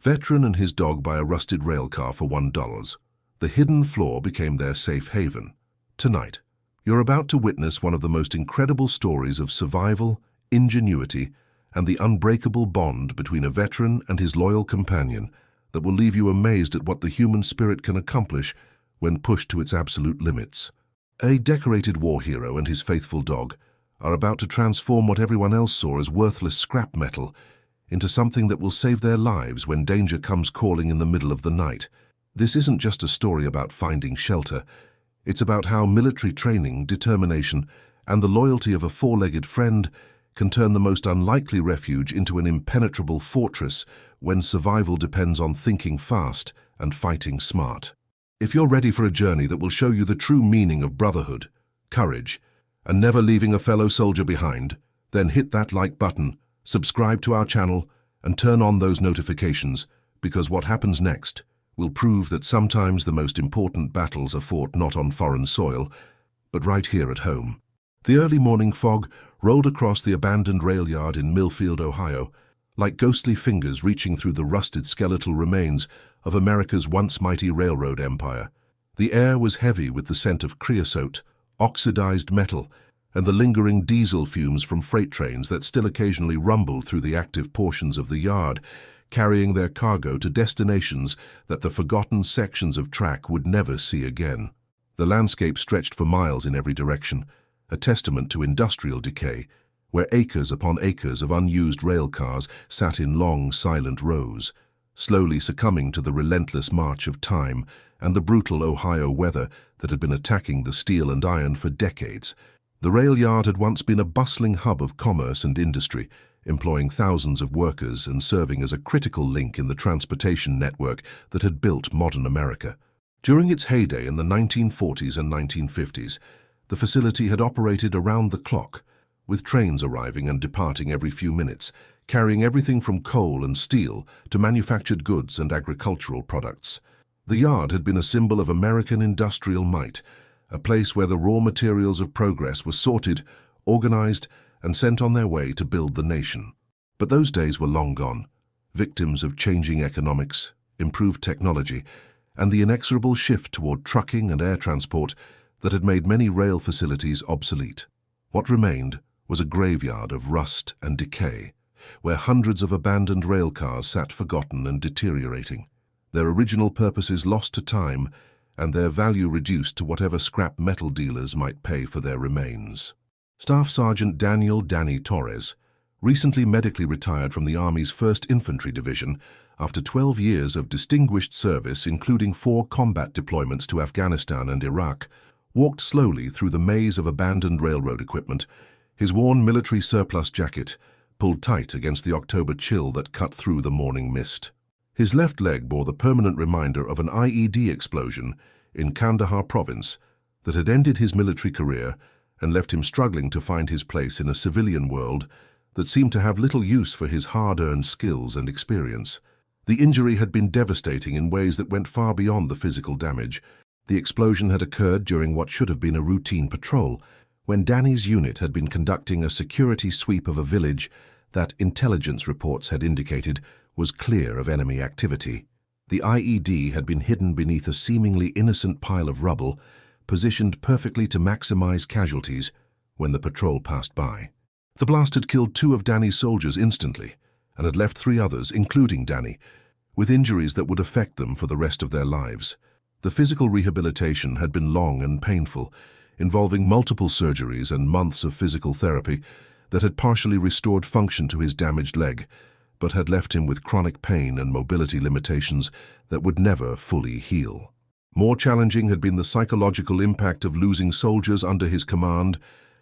Veteran and his dog buy a rusted railcar for $1. The hidden floor became their safe haven. Tonight, you're about to witness one of the most incredible stories of survival, ingenuity, and the unbreakable bond between a veteran and his loyal companion that will leave you amazed at what the human spirit can accomplish when pushed to its absolute limits. A decorated war hero and his faithful dog are about to transform what everyone else saw as worthless scrap metal into something that will save their lives when danger comes calling in the middle of the night. This isn't just a story about finding shelter. It's about how military training, determination, and the loyalty of a four-legged friend can turn the most unlikely refuge into an impenetrable fortress when survival depends on thinking fast and fighting smart. If you're ready for a journey that will show you the true meaning of brotherhood, courage, and never leaving a fellow soldier behind, then hit that like button, subscribe to our channel, and turn on those notifications, because what happens next will prove that sometimes the most important battles are fought not on foreign soil, but right here at home. The early morning fog rolled across the abandoned rail yard in Millfield, Ohio, like ghostly fingers reaching through the rusted skeletal remains of America's once mighty railroad empire. The air was heavy with the scent of creosote, oxidized metal, and the lingering diesel fumes from freight trains that still occasionally rumbled through the active portions of the yard, carrying their cargo to destinations that the forgotten sections of track would never see again. The landscape stretched for miles in every direction, a testament to industrial decay, where acres upon acres of unused rail cars sat in long, silent rows, slowly succumbing to the relentless march of time and the brutal Ohio weather that had been attacking the steel and iron for decades. The rail yard had once been a bustling hub of commerce and industry, employing thousands of workers and serving as a critical link in the transportation network that had built modern America. During its heyday in the 1940s and 1950s, the facility had operated around the clock, with trains arriving and departing every few minutes, carrying everything from coal and steel to manufactured goods and agricultural products. The yard had been a symbol of American industrial might, a place where the raw materials of progress were sorted, organized, and sent on their way to build the nation. But those days were long gone, victims of changing economics, improved technology, and the inexorable shift toward trucking and air transport that had made many rail facilities obsolete. What remained was a graveyard of rust and decay, where hundreds of abandoned rail cars sat forgotten and deteriorating, their original purposes lost to time and their value reduced to whatever scrap metal dealers might pay for their remains. Staff Sergeant Daniel "Danny" Torres recently medically retired from the Army's 1st Infantry Division after 12 years of distinguished service, including 4 combat deployments to Afghanistan and Iraq, walked slowly through the maze of abandoned railroad equipment, his worn military surplus jacket pulled tight against the October chill that cut through the morning mist. His left leg bore the permanent reminder of an IED explosion in Kandahar province that had ended his military career and left him struggling to find his place in a civilian world that seemed to have little use for his hard-earned skills and experience. The injury had been devastating in ways that went far beyond the physical damage. The explosion had occurred during what should have been a routine patrol, when Danny's unit had been conducting a security sweep of a village that intelligence reports had indicated was clear of enemy activity. The IED had been hidden beneath a seemingly innocent pile of rubble, positioned perfectly to maximize casualties when the patrol passed by. The blast had killed 2 of Danny's soldiers instantly and had left 3 others, including Danny, with injuries that would affect them for the rest of their lives. The physical rehabilitation had been long and painful, involving multiple surgeries and months of physical therapy that had partially restored function to his damaged leg, but had left him with chronic pain and mobility limitations that would never fully heal. More challenging had been the psychological impact of losing soldiers under his command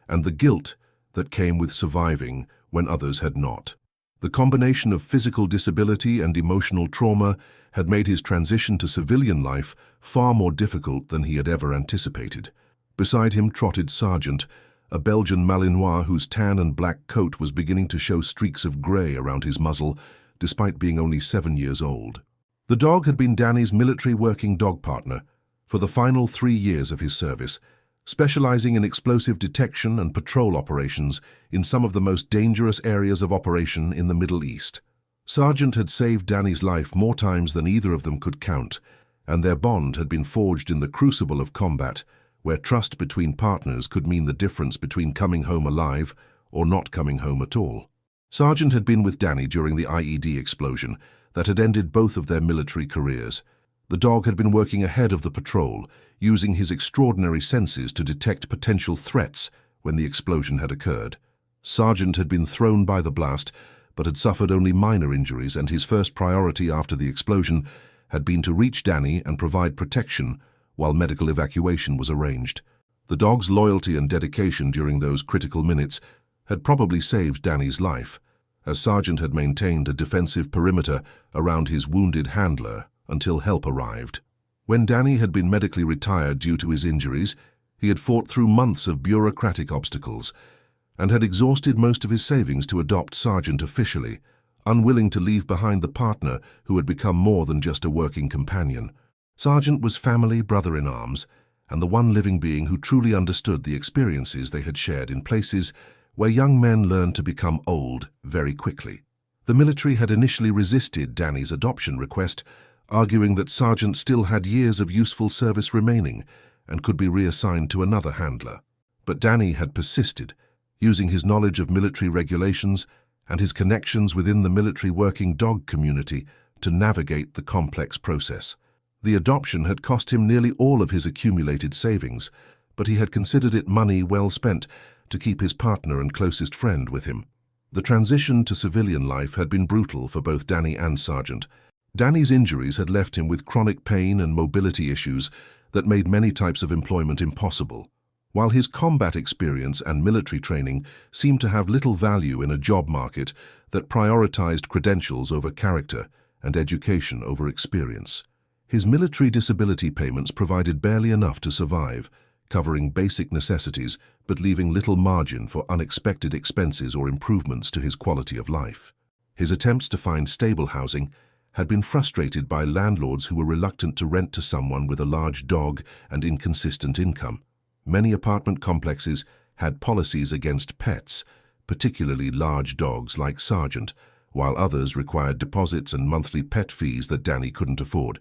and the guilt that came with surviving when others had not. The combination of physical disability and emotional trauma had made his transition to civilian life far more difficult than he had ever anticipated. Beside him trotted Sergeant, a Belgian Malinois whose tan and black coat was beginning to show streaks of grey around his muzzle, despite being only 7 years old. The dog had been Danny's military working dog partner for the final 3 years of his service, specializing in explosive detection and patrol operations in some of the most dangerous areas of operation in the Middle East. Sergeant had saved Danny's life more times than either of them could count, and their bond had been forged in the crucible of combat, where trust between partners could mean the difference between coming home alive or not coming home at all. Sergeant had been with Danny during the IED explosion that had ended both of their military careers. The dog had been working ahead of the patrol, using his extraordinary senses to detect potential threats when the explosion had occurred. Sergeant had been thrown by the blast, but had suffered only minor injuries, and his first priority after the explosion had been to reach Danny and provide protection while medical evacuation was arranged. The dog's loyalty and dedication during those critical minutes had probably saved Danny's life, as Sergeant had maintained a defensive perimeter around his wounded handler until help arrived. When Danny had been medically retired due to his injuries, he had fought through months of bureaucratic obstacles and had exhausted most of his savings to adopt Sergeant officially, unwilling to leave behind the partner who had become more than just a working companion. Sergeant was family brother-in-arms, and the one living being who truly understood the experiences they had shared in places where young men learned to become old very quickly. The military had initially resisted Danny's adoption request, arguing that Sergeant still had years of useful service remaining and could be reassigned to another handler. But Danny had persisted, using his knowledge of military regulations and his connections within the military working dog community to navigate the complex process. The adoption had cost him nearly all of his accumulated savings, but he had considered it money well spent to keep his partner and closest friend with him. The transition to civilian life had been brutal for both Danny and Sergeant. Danny's injuries had left him with chronic pain and mobility issues that made many types of employment impossible. While his combat experience and military training seemed to have little value in a job market that prioritized credentials over character and education over experience, his military disability payments provided barely enough to survive, covering basic necessities but leaving little margin for unexpected expenses or improvements to his quality of life. His attempts to find stable housing had been frustrated by landlords who were reluctant to rent to someone with a large dog and inconsistent income. Many apartment complexes had policies against pets, particularly large dogs like Sergeant, while others required deposits and monthly pet fees that Danny couldn't afford.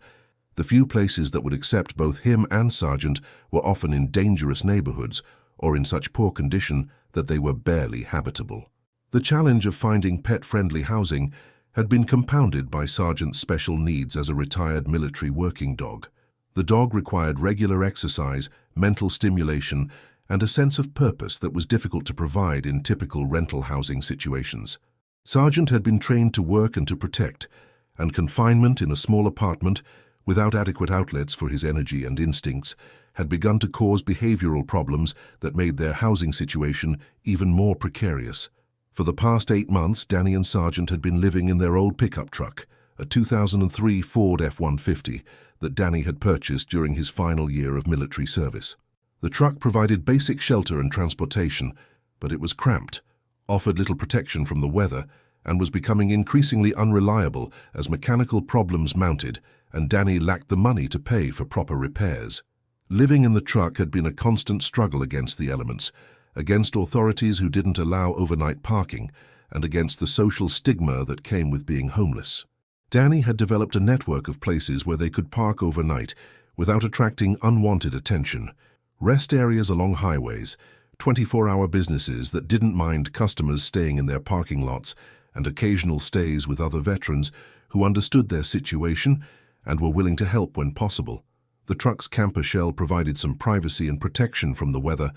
The few places that would accept both him and Sergeant were often in dangerous neighborhoods or in such poor condition that they were barely habitable. The challenge of finding pet-friendly housing had been compounded by Sergeant's special needs as a retired military working dog. The dog required regular exercise, mental stimulation, and a sense of purpose that was difficult to provide in typical rental housing situations. Sergeant had been trained to work and to protect, and confinement in a small apartment without adequate outlets for his energy and instincts had begun to cause behavioral problems that made their housing situation even more precarious. For the past 8 months, Danny and Sergeant had been living in their old pickup truck, a 2003 Ford F-150 that Danny had purchased during his final year of military service. The truck provided basic shelter and transportation, but it was cramped, offered little protection from the weather, and was becoming increasingly unreliable as mechanical problems mounted and Danny lacked the money to pay for proper repairs. Living in the truck had been a constant struggle against the elements, against authorities who didn't allow overnight parking, and against the social stigma that came with being homeless. Danny had developed a network of places where they could park overnight without attracting unwanted attention. Rest areas along highways, 24-hour businesses that didn't mind customers staying in their parking lots, and occasional stays with other veterans who understood their situation and were willing to help when possible. The truck's camper shell provided some privacy and protection from the weather,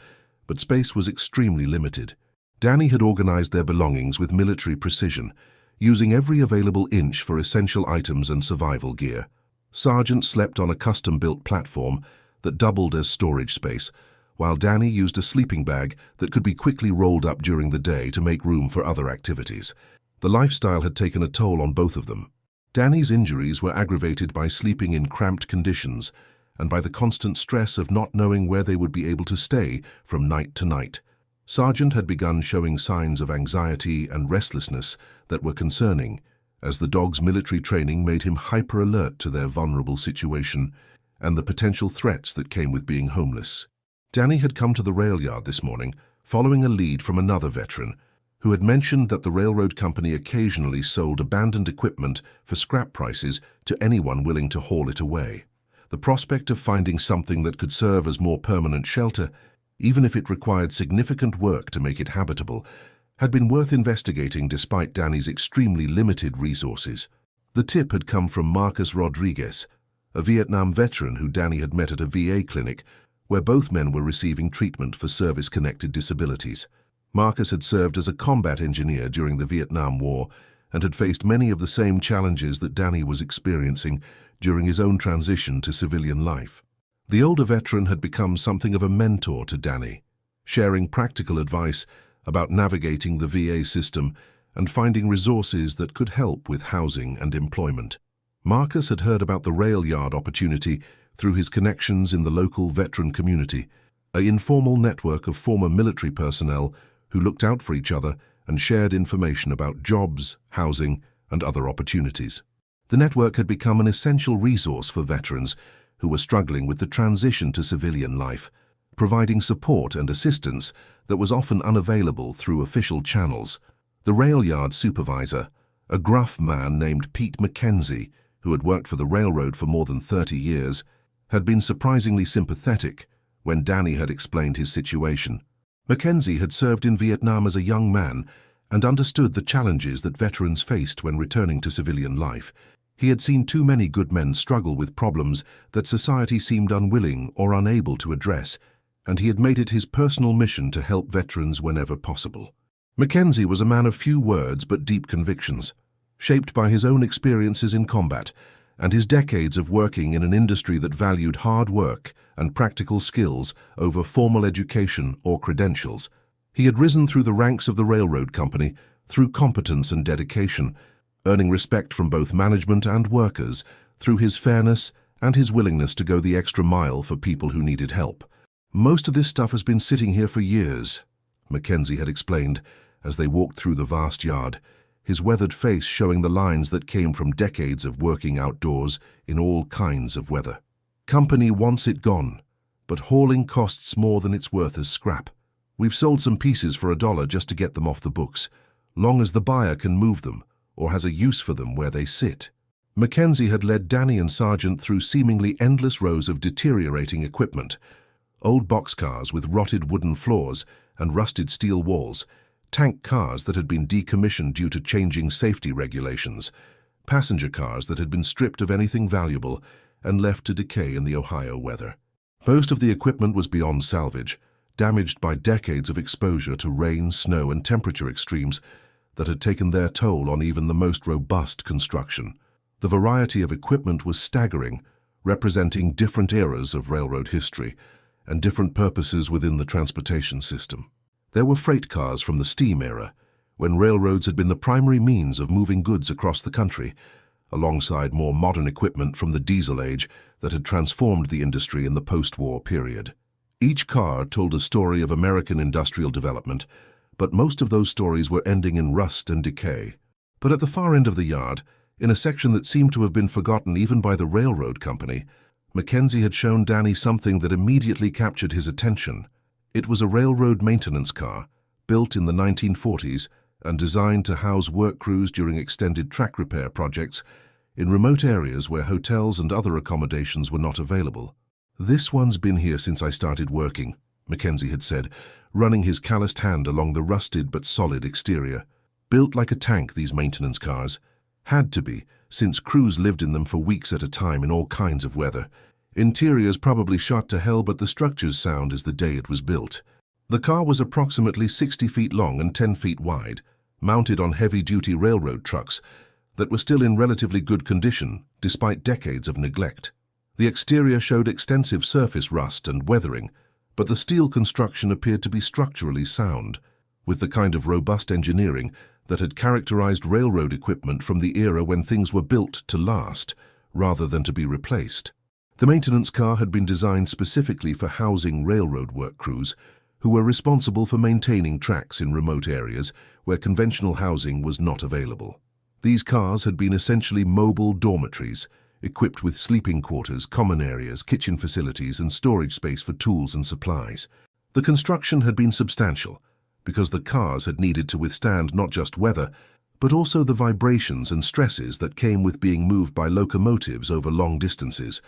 but space was extremely limited. Danny had organized their belongings with military precision, using every available inch for essential items and survival gear. Sergeant slept on a custom-built platform that doubled as storage space, while Danny used a sleeping bag that could be quickly rolled up during the day to make room for other activities. The lifestyle had taken a toll on both of them. Danny's injuries were aggravated by sleeping in cramped conditions and by the constant stress of not knowing where they would be able to stay from night to night. Sergeant had begun showing signs of anxiety and restlessness that were concerning, as the dog's military training made him hyper-alert to their vulnerable situation and the potential threats that came with being homeless. Danny had come to the rail yard this morning, following a lead from another veteran, who had mentioned that the railroad company occasionally sold abandoned equipment for scrap prices to anyone willing to haul it away. The prospect of finding something that could serve as more permanent shelter, even if it required significant work to make it habitable, had been worth investigating despite Danny's extremely limited resources. The tip had come from Marcus Rodriguez, a Vietnam veteran who Danny had met at a VA clinic where both men were receiving treatment for service-connected disabilities. Marcus had served as a combat engineer during the Vietnam War and had faced many of the same challenges that Danny was experiencing during his own transition to civilian life. The older veteran had become something of a mentor to Danny, sharing practical advice about navigating the VA system and finding resources that could help with housing and employment. Marcus had heard about the rail yard opportunity through his connections in the local veteran community, an informal network of former military personnel who looked out for each other and shared information about jobs, housing, and other opportunities. The network had become an essential resource for veterans who were struggling with the transition to civilian life, providing support and assistance that was often unavailable through official channels. The rail yard supervisor, a gruff man named Pete Mackenzie, who had worked for the railroad for more than 30 years, had been surprisingly sympathetic when Danny had explained his situation. Mackenzie had served in Vietnam as a young man and understood the challenges that veterans faced when returning to civilian life. He had seen too many good men struggle with problems that society seemed unwilling or unable to address, and he had made it his personal mission to help veterans whenever possible. Mackenzie was a man of few words but deep convictions, shaped by his own experiences in combat and his decades of working in an industry that valued hard work and practical skills over formal education or credentials. He had risen through the ranks of the railroad company through competence and dedication, earning respect from both management and workers through his fairness and his willingness to go the extra mile for people who needed help. "Most of this stuff has been sitting here for years," Mackenzie had explained as they walked through the vast yard, his weathered face showing the lines that came from decades of working outdoors in all kinds of weather. "Company wants it gone, but hauling costs more than it's worth as scrap. We've sold some pieces for $1 just to get them off the books, long as the buyer can move them or has a use for them where they sit." Mackenzie had led Danny and Sargent through seemingly endless rows of deteriorating equipment, old boxcars with rotted wooden floors and rusted steel walls, tank cars that had been decommissioned due to changing safety regulations, passenger cars that had been stripped of anything valuable and left to decay in the Ohio weather. Most of the equipment was beyond salvage, damaged by decades of exposure to rain, snow, and temperature extremes that had taken their toll on even the most robust construction. The variety of equipment was staggering, representing different eras of railroad history and different purposes within the transportation system. There were freight cars from the steam era, when railroads had been the primary means of moving goods across the country, alongside more modern equipment from the diesel age that had transformed the industry in the post-war period. Each car told a story of American industrial development, but most of those stories were ending in rust and decay. But at the far end of the yard, in a section that seemed to have been forgotten even by the railroad company, Mackenzie had shown Danny something that immediately captured his attention. It was a railroad maintenance car, built in the 1940s and designed to house work crews during extended track repair projects in remote areas where hotels and other accommodations were not available. "This one's been here since I started working," Mackenzie had said, running his calloused hand along the rusted but solid exterior. "Built like a tank, these maintenance cars. Had to be, since crews lived in them for weeks at a time in all kinds of weather. Interiors probably shot to hell, but the structures sound as the day it was built." The car was approximately 60 feet long and 10 feet wide, mounted on heavy-duty railroad trucks that were still in relatively good condition despite decades of neglect. The exterior showed extensive surface rust and weathering, but the steel construction appeared to be structurally sound, with the kind of robust engineering that had characterized railroad equipment from the era when things were built to last rather than to be replaced. The maintenance car had been designed specifically for housing railroad work crews who were responsible for maintaining tracks in remote areas where conventional housing was not available. These cars had been essentially mobile dormitories, equipped with sleeping quarters, common areas, kitchen facilities, and storage space for tools and supplies. The construction had been substantial, because the cars had needed to withstand not just weather, but also the vibrations and stresses that came with being moved by locomotives over long distances.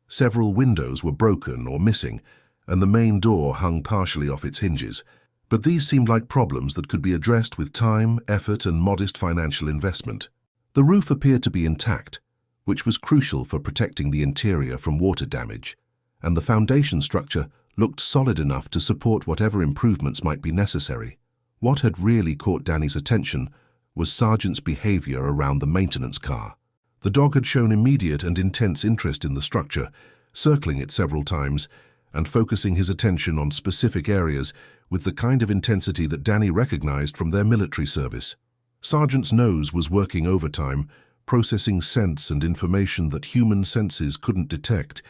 Several windows were broken or missing, and the main door hung partially off its hinges. But these seemed like problems that could be addressed with time, effort, and modest financial investment. The roof appeared to be intact, which was crucial for protecting the interior from water damage, and the foundation structure looked solid enough to support whatever improvements might be necessary. What had really caught Danny's attention was Sargent's behavior around the maintenance car. The dog had shown immediate and intense interest in the structure, circling it several times and focusing his attention on specific areas with the kind of intensity that Danny recognized from their military service. Sargent's nose was working overtime, processing scents and information that human senses couldn't detect,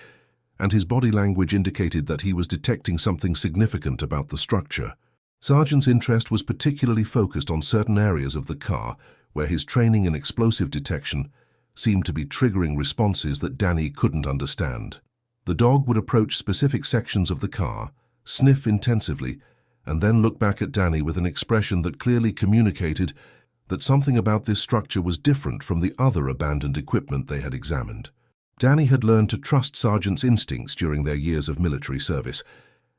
and his body language indicated that he was detecting something significant about the structure. Sargent's interest was particularly focused on certain areas of the car where his training in explosive detection seemed to be triggering responses that Danny couldn't understand. The dog would approach specific sections of the car, sniff intensively, and then look back at Danny with an expression that clearly communicated that something about this structure was different from the other abandoned equipment they had examined. Danny had learned to trust Sargent's instincts during their years of military service,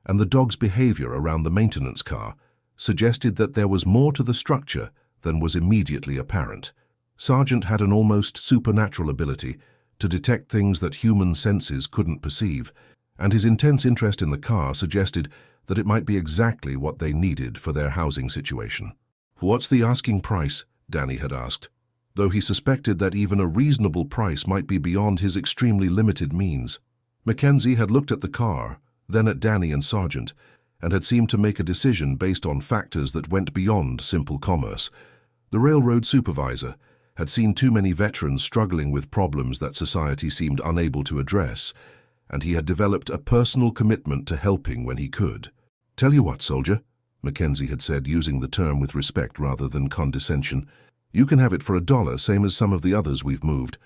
and the dog's behavior around the maintenance car suggested that there was more to the structure than was immediately apparent. Sargent had an almost supernatural ability to detect things that human senses couldn't perceive, and his intense interest in the car suggested that it might be exactly what they needed for their housing situation. "What's the asking price?" Danny had asked, though he suspected that even a reasonable price might be beyond his extremely limited means. Mackenzie had looked at the car, then at Danny and Sargent, and had seemed to make a decision based on factors that went beyond simple commerce. The railroad supervisor had seen too many veterans struggling with problems that society seemed unable to address, and he had developed a personal commitment to helping when he could. "Tell you what, soldier," Mackenzie had said, using the term with respect rather than condescension, "you can have it for $1, same as some of the others we've moved.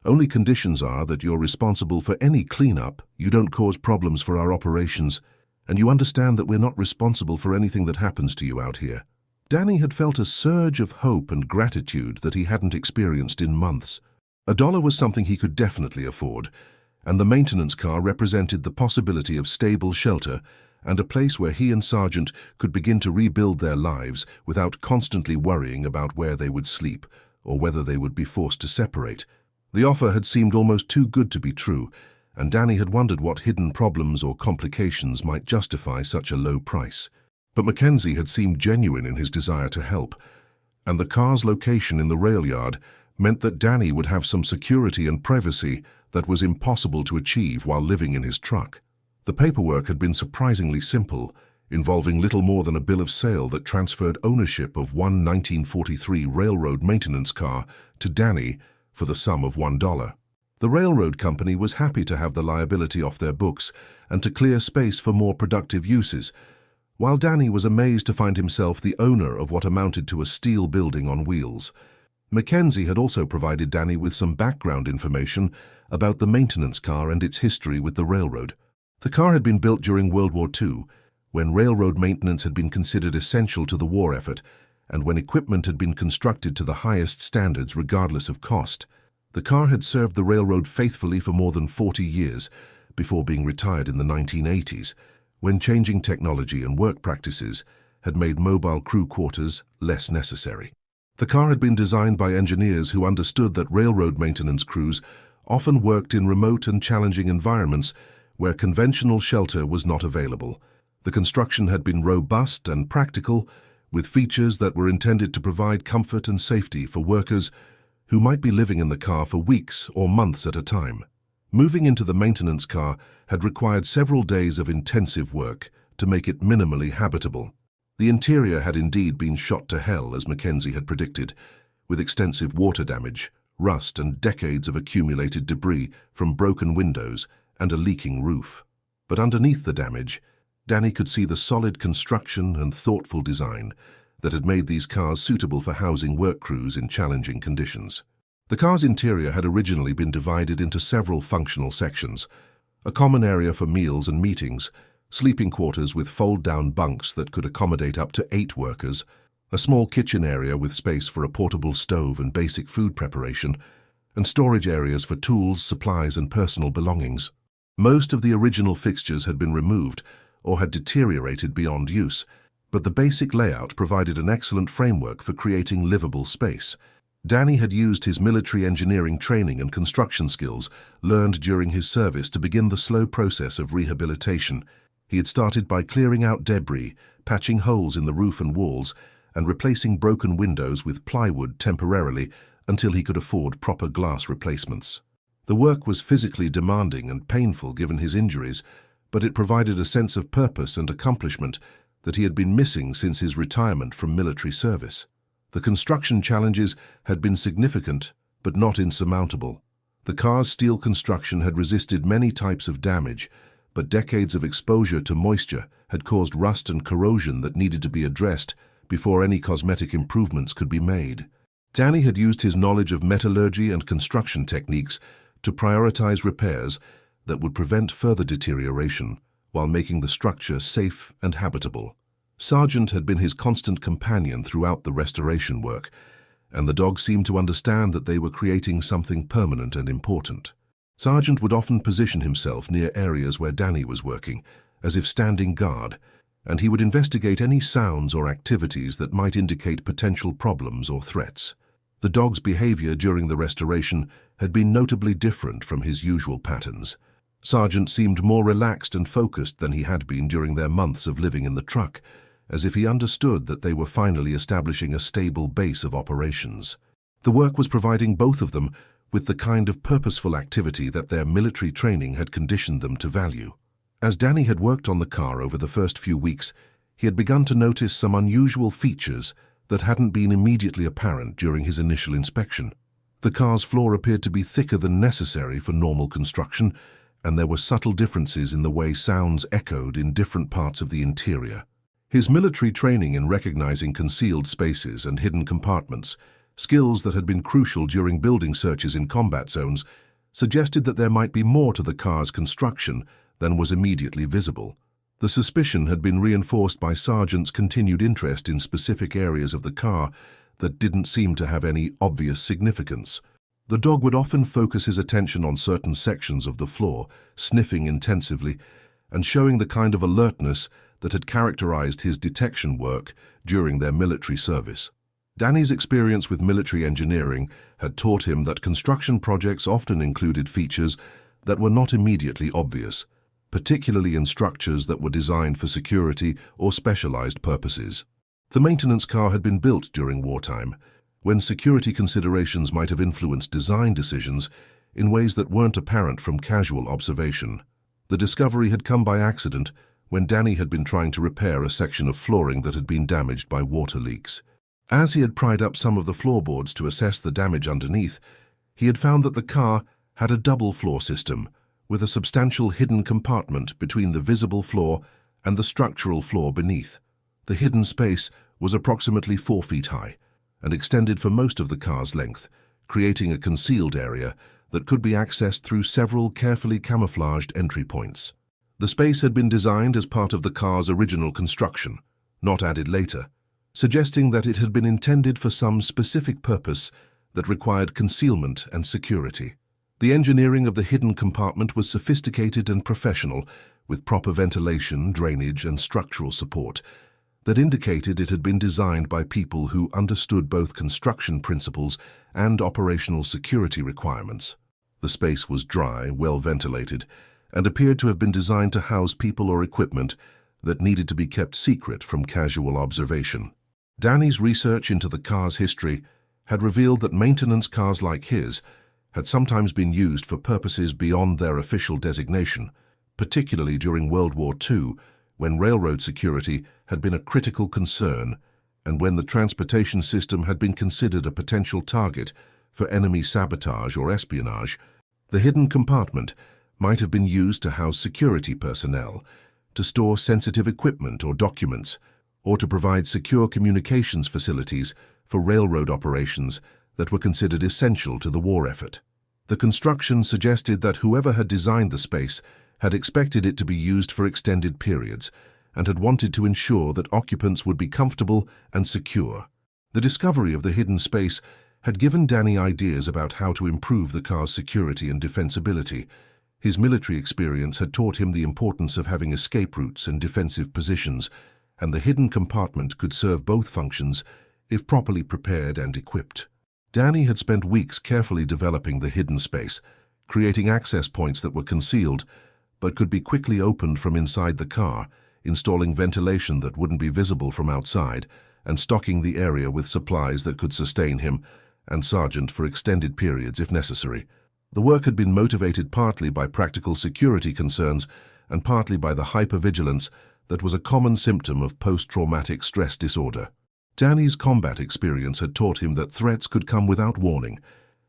Only conditions are that you're responsible for any cleanup, you don't cause problems for our operations, and you understand that we're not responsible for anything that happens to you out here." Danny had felt a surge of hope and gratitude that he hadn't experienced in months. $1 was something he could definitely afford, and the maintenance car represented the possibility of stable shelter and a place where he and Sargent could begin to rebuild their lives without constantly worrying about where they would sleep or whether they would be forced to separate. The offer had seemed almost too good to be true, and Danny had wondered what hidden problems or complications might justify such a low price. But Mackenzie had seemed genuine in his desire to help, and the car's location in the rail yard meant that Danny would have some security and privacy that was impossible to achieve while living in his truck. The paperwork had been surprisingly simple, involving little more than a bill of sale that transferred ownership of one 1943 railroad maintenance car to Danny for the sum of $1. The railroad company was happy to have the liability off their books and to clear space for more productive uses, while Danny was amazed to find himself the owner of what amounted to a steel building on wheels. Mackenzie had also provided Danny with some background information about the maintenance car and its history with the railroad. The car had been built during World War II, when railroad maintenance had been considered essential to the war effort, and when equipment had been constructed to the highest standards regardless of cost. The car had served the railroad faithfully for more than 40 years, before being retired in the 1980s, when changing technology and work practices had made mobile crew quarters less necessary. The car had been designed by engineers who understood that railroad maintenance crews often worked in remote and challenging environments where conventional shelter was not available. The construction had been robust and practical, with features that were intended to provide comfort and safety for workers who might be living in the car for weeks or months at a time. Moving into the maintenance car had required several days of intensive work to make it minimally habitable. The interior had indeed been shot to hell, as Mackenzie had predicted, with extensive water damage, rust, and decades of accumulated debris from broken windows and a leaking roof. But underneath the damage, Danny could see the solid construction and thoughtful design that had made these cars suitable for housing work crews in challenging conditions. The car's interior had originally been divided into several functional sections: a common area for meals and meetings, sleeping quarters with fold-down bunks that could accommodate up to 8 workers, a small kitchen area with space for a portable stove and basic food preparation, and storage areas for tools, supplies, and personal belongings. Most of the original fixtures had been removed or had deteriorated beyond use, but the basic layout provided an excellent framework for creating livable space. Danny had used his military engineering training and construction skills learned during his service to begin the slow process of rehabilitation. He had started by clearing out debris, patching holes in the roof and walls, and replacing broken windows with plywood temporarily until he could afford proper glass replacements. The work was physically demanding and painful given his injuries, but it provided a sense of purpose and accomplishment that he had been missing since his retirement from military service. The construction challenges had been significant, but not insurmountable. The car's steel construction had resisted many types of damage, but decades of exposure to moisture had caused rust and corrosion that needed to be addressed before any cosmetic improvements could be made. Danny had used his knowledge of metallurgy and construction techniques to prioritize repairs that would prevent further deterioration while making the structure safe and habitable. Sargent had been his constant companion throughout the restoration work, and the dog seemed to understand that they were creating something permanent and important. Sargent would often position himself near areas where Danny was working, as if standing guard, and he would investigate any sounds or activities that might indicate potential problems or threats. The dog's behavior during the restoration had been notably different from his usual patterns. Sargent seemed more relaxed and focused than he had been during their months of living in the truck, as if he understood that they were finally establishing a stable base of operations. The work was providing both of them with the kind of purposeful activity that their military training had conditioned them to value. As Danny had worked on the car over the first few weeks, he had begun to notice some unusual features that hadn't been immediately apparent during his initial inspection. The car's floor appeared to be thicker than necessary for normal construction, and there were subtle differences in the way sounds echoed in different parts of the interior. His military training in recognizing concealed spaces and hidden compartments, skills that had been crucial during building searches in combat zones, suggested that there might be more to the car's construction than was immediately visible. The suspicion had been reinforced by Sargent's continued interest in specific areas of the car that didn't seem to have any obvious significance. The dog would often focus his attention on certain sections of the floor, sniffing intensively, and showing the kind of alertness that had characterized his detection work during their military service. Danny's experience with military engineering had taught him that construction projects often included features that were not immediately obvious, particularly in structures that were designed for security or specialized purposes. The maintenance car had been built during wartime, when security considerations might have influenced design decisions in ways that weren't apparent from casual observation. The discovery had come by accident when Danny had been trying to repair a section of flooring that had been damaged by water leaks. As he had pried up some of the floorboards to assess the damage underneath, he had found that the car had a double floor system, with a substantial hidden compartment between the visible floor and the structural floor beneath. The hidden space was approximately 4 feet high and extended for most of the car's length, creating a concealed area that could be accessed through several carefully camouflaged entry points. The space had been designed as part of the car's original construction, not added later, suggesting that it had been intended for some specific purpose that required concealment and security. The engineering of the hidden compartment was sophisticated and professional, with proper ventilation, drainage, and structural support that indicated it had been designed by people who understood both construction principles and operational security requirements. The space was dry, well ventilated, and appeared to have been designed to house people or equipment that needed to be kept secret from casual observation. Danny's research into the car's history had revealed that maintenance cars like his had sometimes been used for purposes beyond their official designation, particularly during World War II, when railroad security had been a critical concern and when the transportation system had been considered a potential target for enemy sabotage or espionage. The hidden compartment might have been used to house security personnel, to store sensitive equipment or documents, or to provide secure communications facilities for railroad operations that were considered essential to the war effort. The construction suggested that whoever had designed the space had expected it to be used for extended periods and had wanted to ensure that occupants would be comfortable and secure. The discovery of the hidden space had given Danny ideas about how to improve the car's security and defensibility. His military experience had taught him the importance of having escape routes and defensive positions, and the hidden compartment could serve both functions if properly prepared and equipped. Danny had spent weeks carefully developing the hidden space, creating access points that were concealed but could be quickly opened from inside the car, installing ventilation that wouldn't be visible from outside, and stocking the area with supplies that could sustain him and Sergeant for extended periods if necessary. The work had been motivated partly by practical security concerns and partly by the hypervigilance that was a common symptom of post-traumatic stress disorder. Danny's combat experience had taught him that threats could come without warning,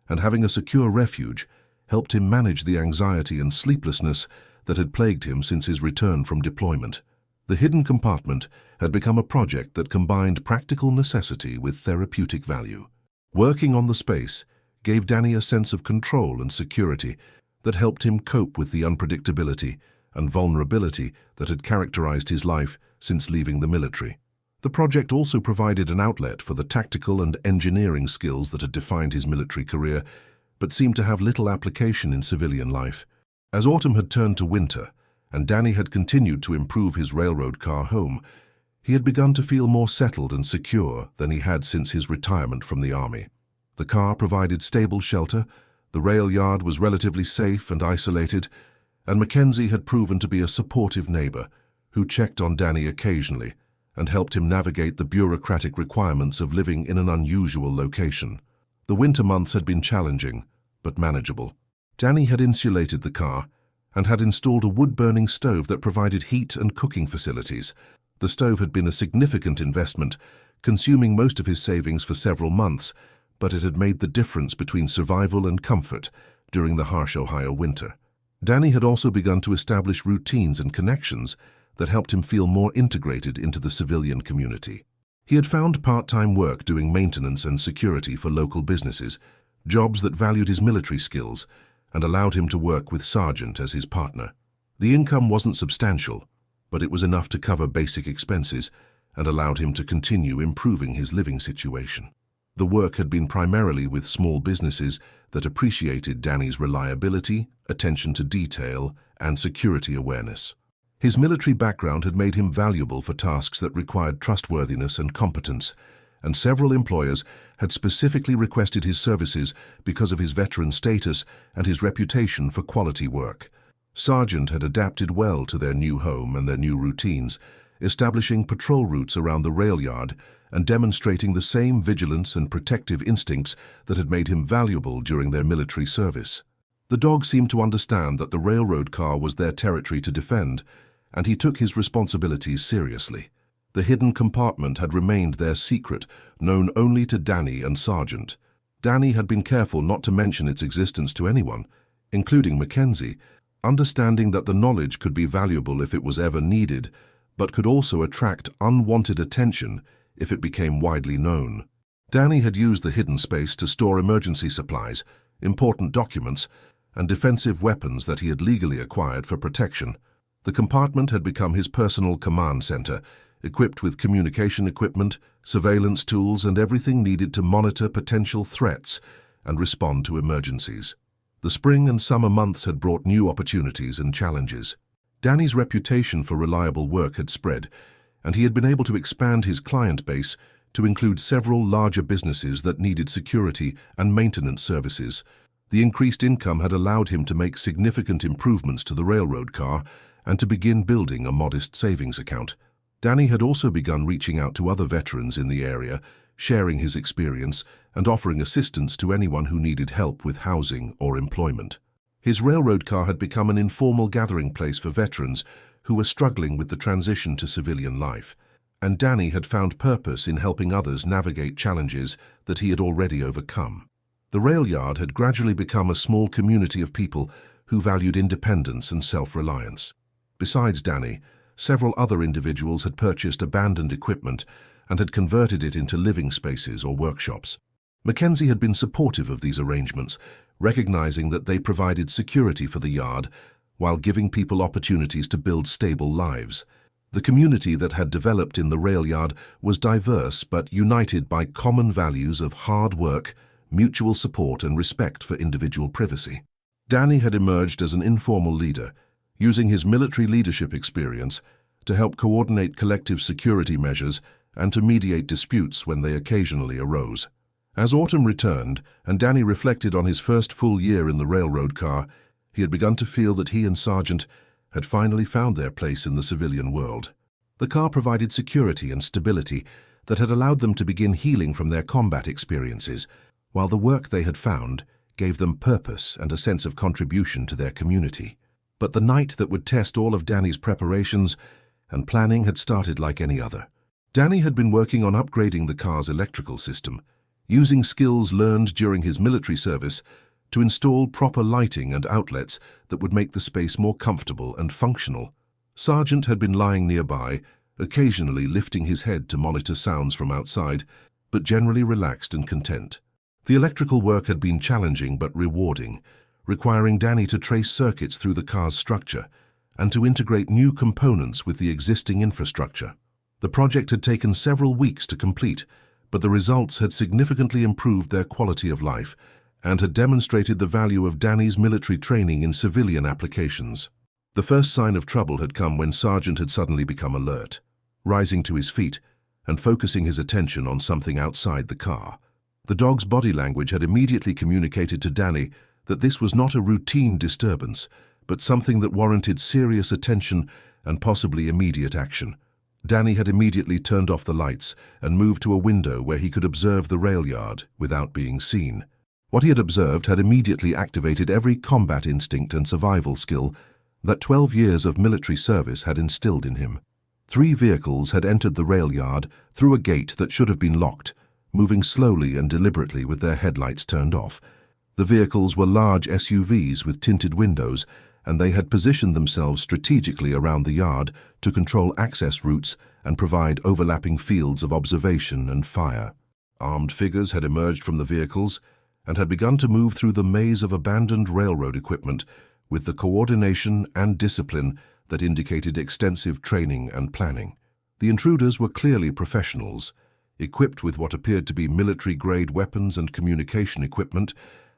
and having a secure refuge helped him manage the anxiety and sleeplessness that had plagued him since his return from deployment. The hidden compartment had become a project that combined practical necessity with therapeutic value. Working on the space gave Danny a sense of control and security that helped him cope with the unpredictability and vulnerability that had characterized his life since leaving the military. The project also provided an outlet for the tactical and engineering skills that had defined his military career, but seemed to have little application in civilian life. As autumn had turned to winter, and Danny had continued to improve his railroad car home, he had begun to feel more settled and secure than he had since his retirement from the army. The car provided stable shelter, the rail yard was relatively safe and isolated, and Mackenzie had proven to be a supportive neighbor who checked on Danny occasionally and helped him navigate the bureaucratic requirements of living in an unusual location. The winter months had been challenging, but manageable. Danny had insulated the car and had installed a wood-burning stove that provided heat and cooking facilities. The stove had been a significant investment, consuming most of his savings for several months, but it had made the difference between survival and comfort during the harsh Ohio winter. Danny had also begun to establish routines and connections that helped him feel more integrated into the civilian community. He had found part-time work doing maintenance and security for local businesses, jobs that valued his military skills and allowed him to work with Sergeant as his partner. The income wasn't substantial, but it was enough to cover basic expenses and allowed him to continue improving his living situation. The work had been primarily with small businesses that appreciated Danny's reliability, attention to detail, and security awareness. His military background had made him valuable for tasks that required trustworthiness and competence, and several employers had specifically requested his services because of his veteran status and his reputation for quality work. Sergeant had adapted well to their new home and their new routines, establishing patrol routes around the rail yard and demonstrating the same vigilance and protective instincts that had made him valuable during their military service. The dog seemed to understand that the railroad car was their territory to defend, and he took his responsibilities seriously. The hidden compartment had remained their secret, known only to Danny and Sergeant. Danny had been careful not to mention its existence to anyone, including Mackenzie, understanding that the knowledge could be valuable if it was ever needed, but could also attract unwanted attention if it became widely known. Danny had used the hidden space to store emergency supplies, important documents, and defensive weapons that he had legally acquired for protection. The compartment had become his personal command center, equipped with communication equipment, surveillance tools, and everything needed to monitor potential threats and respond to emergencies. The spring and summer months had brought new opportunities and challenges. Danny's reputation for reliable work had spread, and he had been able to expand his client base to include several larger businesses that needed security and maintenance services. The increased income had allowed him to make significant improvements to the railroad car and to begin building a modest savings account. Danny had also begun reaching out to other veterans in the area, sharing his experience and offering assistance to anyone who needed help with housing or employment. His railroad car had become an informal gathering place for veterans who were struggling with the transition to civilian life, and Danny had found purpose in helping others navigate challenges that he had already overcome. The rail yard had gradually become a small community of people who valued independence and self-reliance. Besides Danny, several other individuals had purchased abandoned equipment and had converted it into living spaces or workshops. Mackenzie had been supportive of these arrangements, recognizing that they provided security for the yard while giving people opportunities to build stable lives. The community that had developed in the rail yard was diverse but united by common values of hard work, mutual support and respect for individual privacy. Danny had emerged as an informal leader, using his military leadership experience to help coordinate collective security measures and to mediate disputes when they occasionally arose. As autumn returned and Danny reflected on his first full year in the railroad car, he had begun to feel that he and Sergeant had finally found their place in the civilian world. The car provided security and stability that had allowed them to begin healing from their combat experiences, while the work they had found gave them purpose and a sense of contribution to their community. But the night that would test all of Danny's preparations and planning had started like any other. Danny had been working on upgrading the car's electrical system, using skills learned during his military service to install proper lighting and outlets that would make the space more comfortable and functional. Sergeant had been lying nearby, occasionally lifting his head to monitor sounds from outside, but generally relaxed and content. The electrical work had been challenging but rewarding, requiring Danny to trace circuits through the car's structure and to integrate new components with the existing infrastructure. The project had taken several weeks to complete, but the results had significantly improved their quality of life and had demonstrated the value of Danny's military training in civilian applications. The first sign of trouble had come when Sergeant had suddenly become alert, rising to his feet and focusing his attention on something outside the car. The dog's body language had immediately communicated to Danny that this was not a routine disturbance, but something that warranted serious attention and possibly immediate action. Danny had immediately turned off the lights and moved to a window where he could observe the rail yard without being seen. What he had observed had immediately activated every combat instinct and survival skill that 12 years of military service had instilled in him. 3 vehicles had entered the rail yard through a gate that should have been locked, moving slowly and deliberately with their headlights turned off. The vehicles were large SUVs with tinted windows, and they had positioned themselves strategically around the yard to control access routes and provide overlapping fields of observation and fire. Armed figures had emerged from the vehicles and had begun to move through the maze of abandoned railroad equipment with the coordination and discipline that indicated extensive training and planning. The intruders were clearly professionals, equipped with what appeared to be military-grade weapons and communication equipment,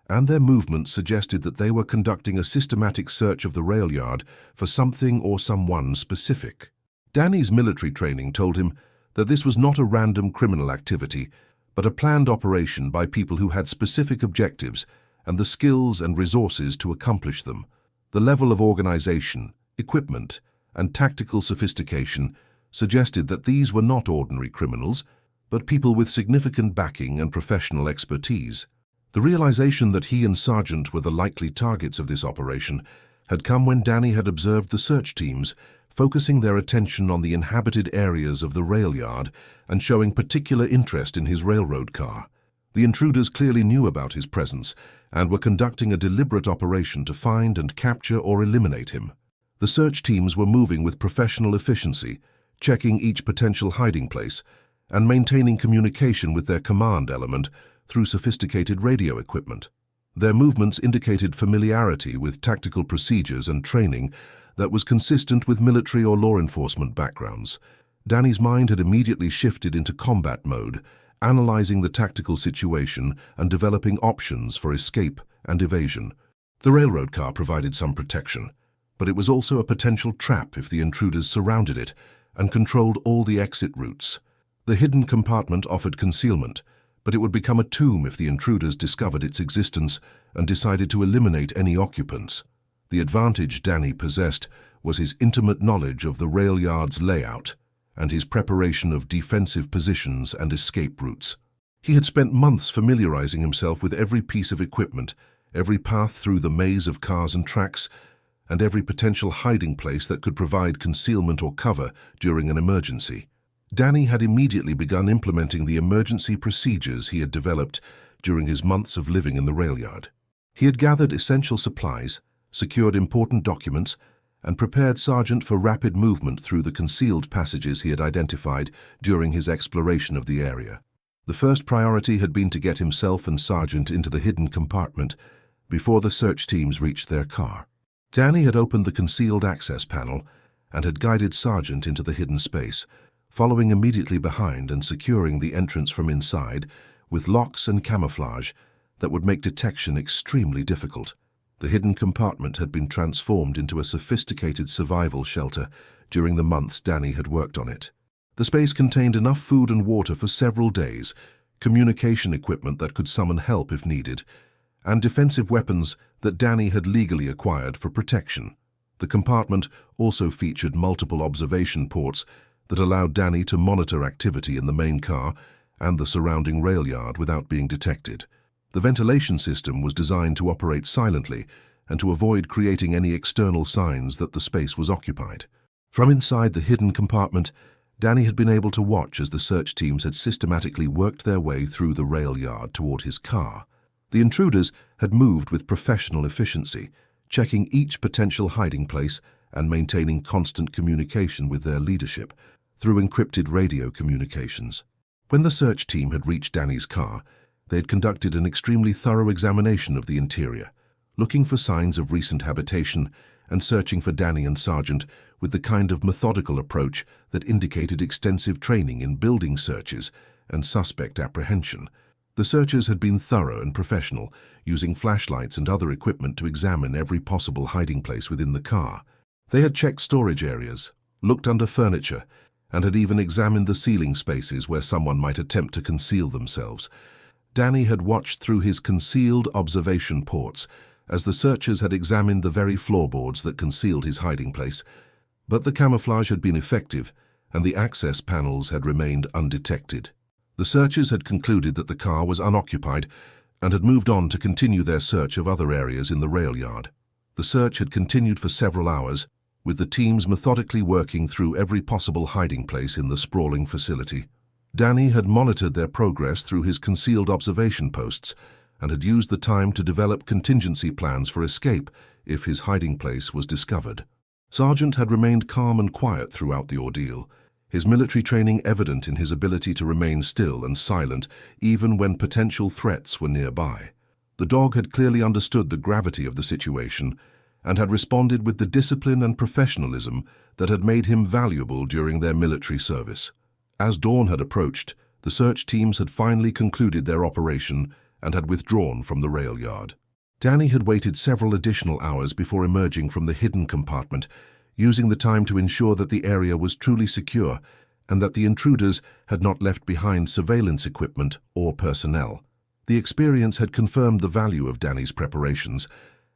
and their movements suggested that they were conducting a systematic search of the rail yard for something or someone specific. Danny's military training told him that this was not a random criminal activity, but a planned operation by people who had specific objectives and the skills and resources to accomplish them. The level of organization, equipment, and tactical sophistication suggested that these were not ordinary criminals, but people with significant backing and professional expertise. The realization that he and Sergeant were the likely targets of this operation had come when Danny had observed the search teams focusing their attention on the inhabited areas of the rail yard and showing particular interest in his railroad car. The intruders clearly knew about his presence and were conducting a deliberate operation to find and capture or eliminate him. The search teams were moving with professional efficiency, checking each potential hiding place and maintaining communication with their command element through sophisticated radio equipment. Their movements indicated familiarity with tactical procedures and training that was consistent with military or law enforcement backgrounds. Danny's mind had immediately shifted into combat mode, analyzing the tactical situation and developing options for escape and evasion. The railroad car provided some protection, but it was also a potential trap if the intruders surrounded it and controlled all the exit routes. The hidden compartment offered concealment, but it would become a tomb if the intruders discovered its existence and decided to eliminate any occupants. The advantage Danny possessed was his intimate knowledge of the rail yard's layout and his preparation of defensive positions and escape routes. He had spent months familiarizing himself with every piece of equipment, every path through the maze of cars and tracks, and every potential hiding place that could provide concealment or cover during an emergency. Danny had immediately begun implementing the emergency procedures he had developed during his months of living in the rail yard. He had gathered essential supplies, secured important documents, and prepared Sergeant for rapid movement through the concealed passages he had identified during his exploration of the area. The first priority had been to get himself and Sergeant into the hidden compartment before the search teams reached their car. Danny had opened the concealed access panel and had guided Sergeant into the hidden space, following immediately behind and securing the entrance from inside with locks and camouflage that would make detection extremely difficult. The hidden compartment had been transformed into a sophisticated survival shelter during the months Danny had worked on it. The space contained enough food and water for several days, communication equipment that could summon help if needed, and defensive weapons that Danny had legally acquired for protection. The compartment also featured multiple observation ports that allowed Danny to monitor activity in the main car and the surrounding rail yard without being detected. The ventilation system was designed to operate silently and to avoid creating any external signs that the space was occupied. From inside the hidden compartment, Danny had been able to watch as the search teams had systematically worked their way through the rail yard toward his car. The intruders had moved with professional efficiency, checking each potential hiding place and maintaining constant communication with their leadership through encrypted radio communications. When the search team had reached Danny's car, they had conducted an extremely thorough examination of the interior, looking for signs of recent habitation and searching for Danny and Sergeant with the kind of methodical approach that indicated extensive training in building searches and suspect apprehension. The searchers had been thorough and professional, using flashlights and other equipment to examine every possible hiding place within the car. They had checked storage areas, looked under furniture, and had even examined the ceiling spaces where someone might attempt to conceal themselves. Danny had watched through his concealed observation ports as the searchers had examined the very floorboards that concealed his hiding place, but the camouflage had been effective and the access panels had remained undetected. The searchers had concluded that the car was unoccupied and had moved on to continue their search of other areas in the rail yard. The search had continued for several hours, with the teams methodically working through every possible hiding place in the sprawling facility. Danny had monitored their progress through his concealed observation posts and had used the time to develop contingency plans for escape if his hiding place was discovered. Sergeant had remained calm and quiet throughout the ordeal, his military training evident in his ability to remain still and silent even when potential threats were nearby. The dog had clearly understood the gravity of the situation and had responded with the discipline and professionalism that had made him valuable during their military service. As dawn had approached, the search teams had finally concluded their operation and had withdrawn from the rail yard. Danny had waited several additional hours before emerging from the hidden compartment, using the time to ensure that the area was truly secure and that the intruders had not left behind surveillance equipment or personnel. The experience had confirmed the value of Danny's preparations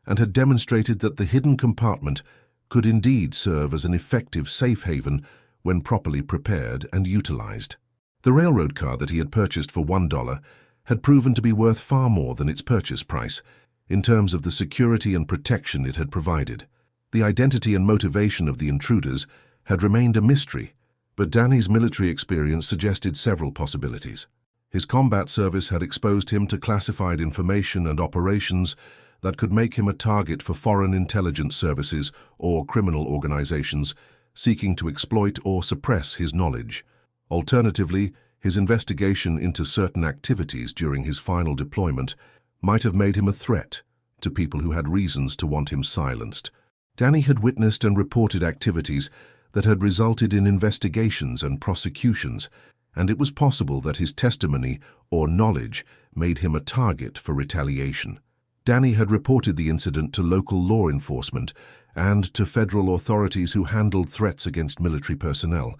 and had demonstrated that the hidden compartment could indeed serve as an effective safe haven when properly prepared and utilized. The railroad car that he had purchased for $1 had proven to be worth far more than its purchase price in terms of the security and protection it had provided. The identity and motivation of the intruders had remained a mystery, but Danny's military experience suggested several possibilities. His combat service had exposed him to classified information and operations that could make him a target for foreign intelligence services or criminal organizations seeking to exploit or suppress his knowledge. Alternatively, his investigation into certain activities during his final deployment might have made him a threat to people who had reasons to want him silenced. Danny had witnessed and reported activities that had resulted in investigations and prosecutions, and it was possible that his testimony or knowledge made him a target for retaliation. Danny had reported the incident to local law enforcement and to federal authorities who handled threats against military personnel,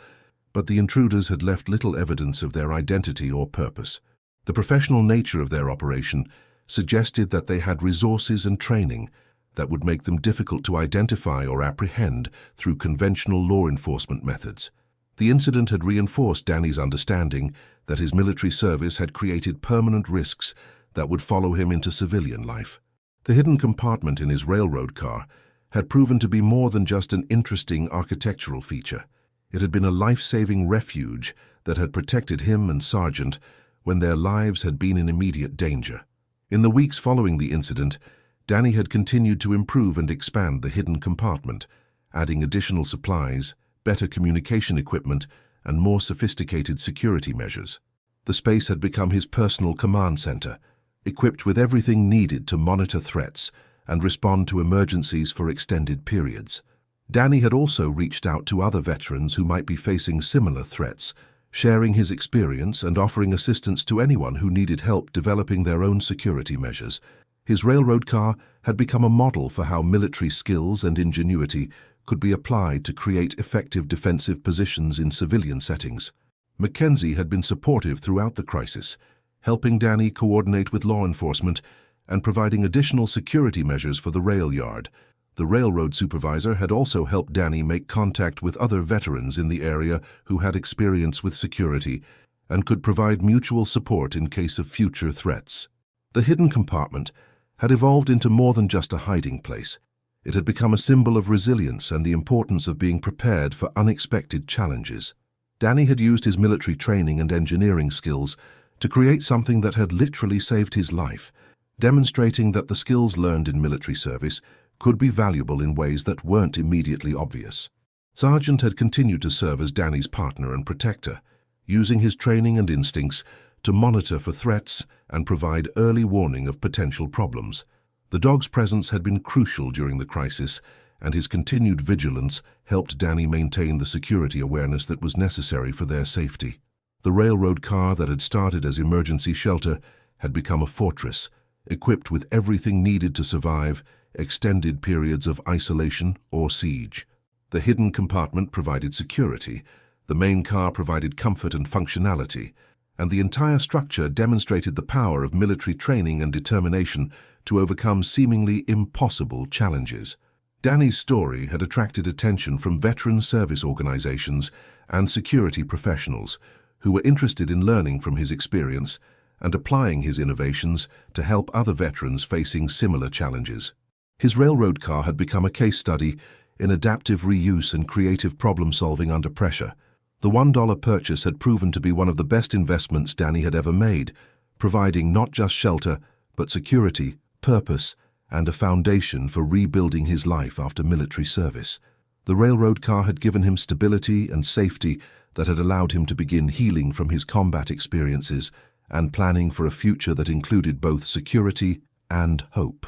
but the intruders had left little evidence of their identity or purpose. The professional nature of their operation suggested that they had resources and training that would make them difficult to identify or apprehend through conventional law enforcement methods. The incident had reinforced Danny's understanding that his military service had created permanent risks that would follow him into civilian life. The hidden compartment in his railroad car had proven to be more than just an interesting architectural feature. It had been a life-saving refuge that had protected him and Sergeant when their lives had been in immediate danger. In the weeks following the incident, Danny had continued to improve and expand the hidden compartment, adding additional supplies, better communication equipment, and more sophisticated security measures. The space had become his personal command center, equipped with everything needed to monitor threats and respond to emergencies for extended periods. Danny had also reached out to other veterans who might be facing similar threats, sharing his experience and offering assistance to anyone who needed help developing their own security measures. His railroad car had become a model for how military skills and ingenuity could be applied to create effective defensive positions in civilian settings. Mackenzie had been supportive throughout the crisis, helping Danny coordinate with law enforcement and providing additional security measures for the rail yard. The railroad supervisor had also helped Danny make contact with other veterans in the area who had experience with security and could provide mutual support in case of future threats. The hidden compartment had evolved into more than just a hiding place. It had become a symbol of resilience and the importance of being prepared for unexpected challenges. Danny had used his military training and engineering skills to create something that had literally saved his life, demonstrating that the skills learned in military service could be valuable in ways that weren't immediately obvious. Sargent had continued to serve as Danny's partner and protector, using his training and instincts to monitor for threats and provide early warning of potential problems. The dog's presence had been crucial during the crisis, and his continued vigilance helped Danny maintain the security awareness that was necessary for their safety. The railroad car that had started as emergency shelter had become a fortress, equipped with everything needed to survive extended periods of isolation or siege. The hidden compartment provided security, the main car provided comfort and functionality, and the entire structure demonstrated the power of military training and determination to overcome seemingly impossible challenges. Danny's story had attracted attention from veteran service organizations and security professionals who were interested in learning from his experience and applying his innovations to help other veterans facing similar challenges. His railroad car had become a case study in adaptive reuse and creative problem-solving under pressure. The $1 purchase had proven to be one of the best investments Danny had ever made, providing not just shelter, but security, purpose, and a foundation for rebuilding his life after military service. The railroad car had given him stability and safety that had allowed him to begin healing from his combat experiences and planning for a future that included both security and hope.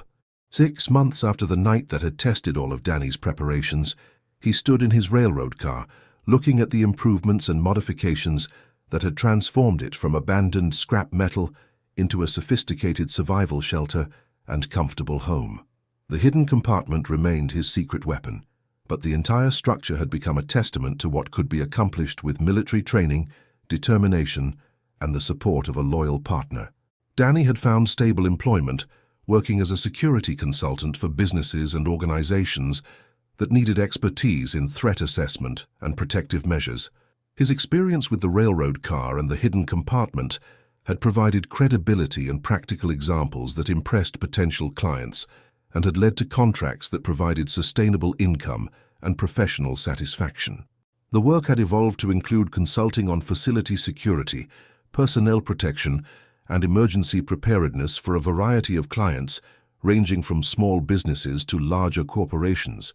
6 months after the night that had tested all of Danny's preparations, he stood in his railroad car, looking at the improvements and modifications that had transformed it from abandoned scrap metal into a sophisticated survival shelter and comfortable home. The hidden compartment remained his secret weapon, but the entire structure had become a testament to what could be accomplished with military training, determination, and the support of a loyal partner. Danny had found stable employment, working as a security consultant for businesses and organizations that needed expertise in threat assessment and protective measures. His experience with the railroad car and the hidden compartment had provided credibility and practical examples that impressed potential clients and had led to contracts that provided sustainable income and professional satisfaction. The work had evolved to include consulting on facility security, personnel protection, and emergency preparedness for a variety of clients, ranging from small businesses to larger corporations.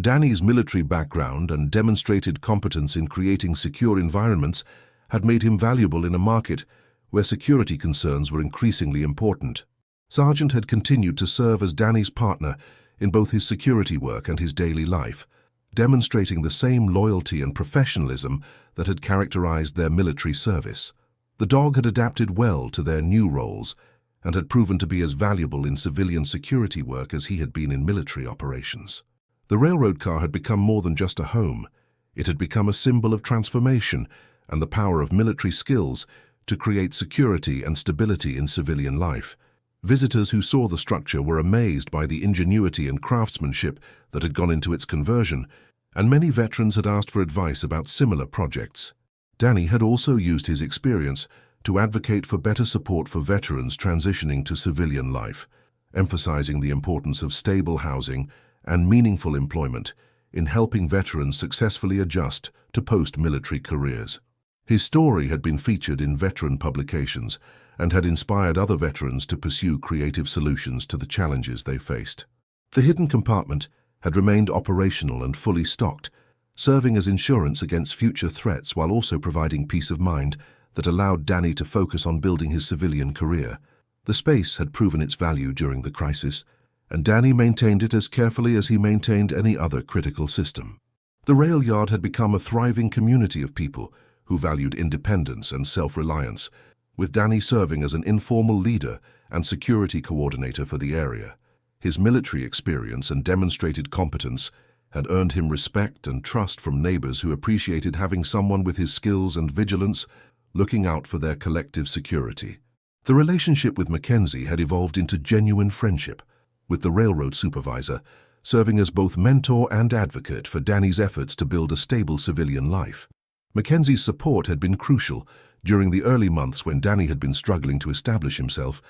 Danny's military background and demonstrated competence in creating secure environments had made him valuable in a market where security concerns were increasingly important. Sargent had continued to serve as Danny's partner in both his security work and his daily life, demonstrating the same loyalty and professionalism that had characterized their military service. The dog had adapted well to their new roles and had proven to be as valuable in civilian security work as he had been in military operations. The railroad car had become more than just a home. It had become a symbol of transformation and the power of military skills to create security and stability in civilian life. Visitors who saw the structure were amazed by the ingenuity and craftsmanship that had gone into its conversion, and many veterans had asked for advice about similar projects. Danny had also used his experience to advocate for better support for veterans transitioning to civilian life, emphasizing the importance of stable housing and meaningful employment in helping veterans successfully adjust to post-military careers. His story had been featured in veteran publications and had inspired other veterans to pursue creative solutions to the challenges they faced. The hidden compartment had remained operational and fully stocked, serving as insurance against future threats while also providing peace of mind that allowed Danny to focus on building his civilian career. The space had proven its value during the crisis, and Danny maintained it as carefully as he maintained any other critical system. The rail yard had become a thriving community of people who valued independence and self-reliance, with Danny serving as an informal leader and security coordinator for the area. His military experience and demonstrated competence had earned him respect and trust from neighbors who appreciated having someone with his skills and vigilance looking out for their collective security. The relationship with Mackenzie had evolved into genuine friendship, with the railroad supervisor serving as both mentor and advocate for Danny's efforts to build a stable civilian life. Mackenzie's support had been crucial during the early months when Danny had been struggling to establish himself,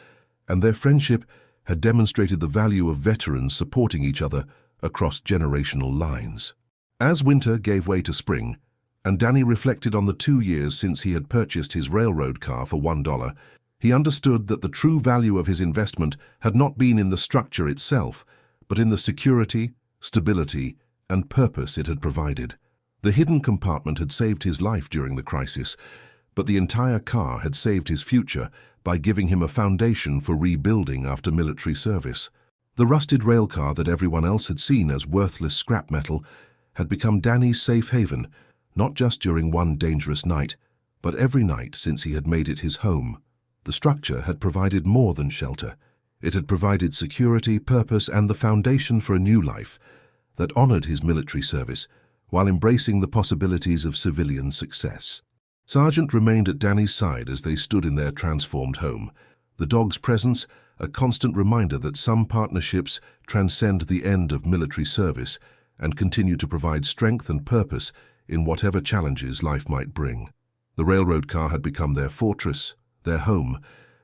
and their friendship had demonstrated the value of veterans supporting each other across generational lines. As winter gave way to spring, and Danny reflected on the 2 years since he had purchased his railroad car for $1, he understood that the true value of his investment had not been in the structure itself, but in the security, stability, and purpose it had provided. The hidden compartment had saved his life during the crisis, but the entire car had saved his future by giving him a foundation for rebuilding after military service. The rusted railcar that everyone else had seen as worthless scrap metal had become Danny's safe haven, not just during one dangerous night, but every night since he had made it his home. The structure had provided more than shelter. It had provided security, purpose, and the foundation for a new life that honored his military service while embracing the possibilities of civilian success. Sargent remained at Danny's side as they stood in their transformed home, the dog's presence a constant reminder that some partnerships transcend the end of military service and continue to provide strength and purpose in whatever challenges life might bring. The railroad car had become their fortress, their home,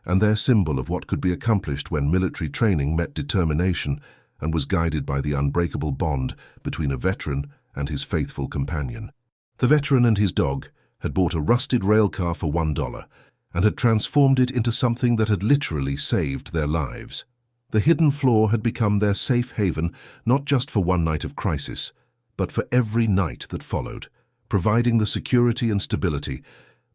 and their symbol of what could be accomplished when military training met determination and was guided by the unbreakable bond between a veteran and his faithful companion. The veteran and his dog had bought a rusted railcar for $1 and had transformed it into something that had literally saved their lives. The hidden floor had become their safe haven not just for one night of crisis, but for every night that followed, providing the security and stability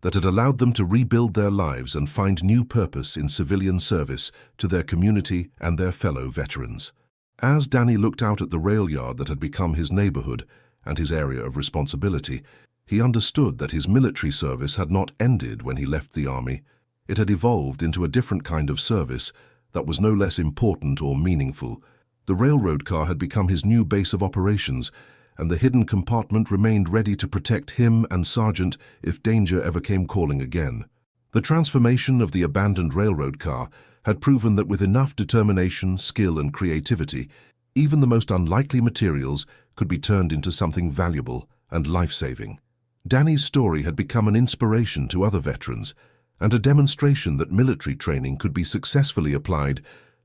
that had allowed them to rebuild their lives and find new purpose in civilian service to their community and their fellow veterans. As Danny looked out at the rail yard that had become his neighborhood and his area of responsibility, he understood that his military service had not ended when he left the army. It had evolved into a different kind of service that was no less important or meaningful. The railroad car had become his new base of operations, and the hidden compartment remained ready to protect him and Sargent if danger ever came calling again. The transformation of the abandoned railroad car had proven that with enough determination, skill, and creativity, even the most unlikely materials could be turned into something valuable and life-saving. Danny's story had become an inspiration to other veterans and a demonstration that military training could be successfully applied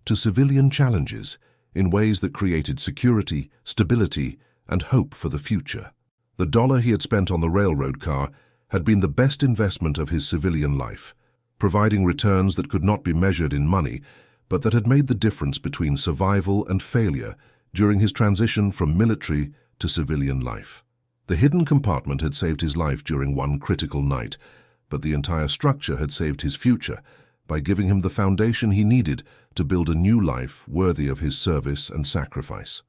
to civilian challenges in ways that created security, stability, and hope for the future. The dollar he had spent on the railroad car had been the best investment of his civilian life, providing returns that could not be measured in money, but that had made the difference between survival and failure during his transition from military to civilian life. The hidden compartment had saved his life during one critical night, but the entire structure had saved his future by giving him the foundation he needed to build a new life worthy of his service and sacrifice.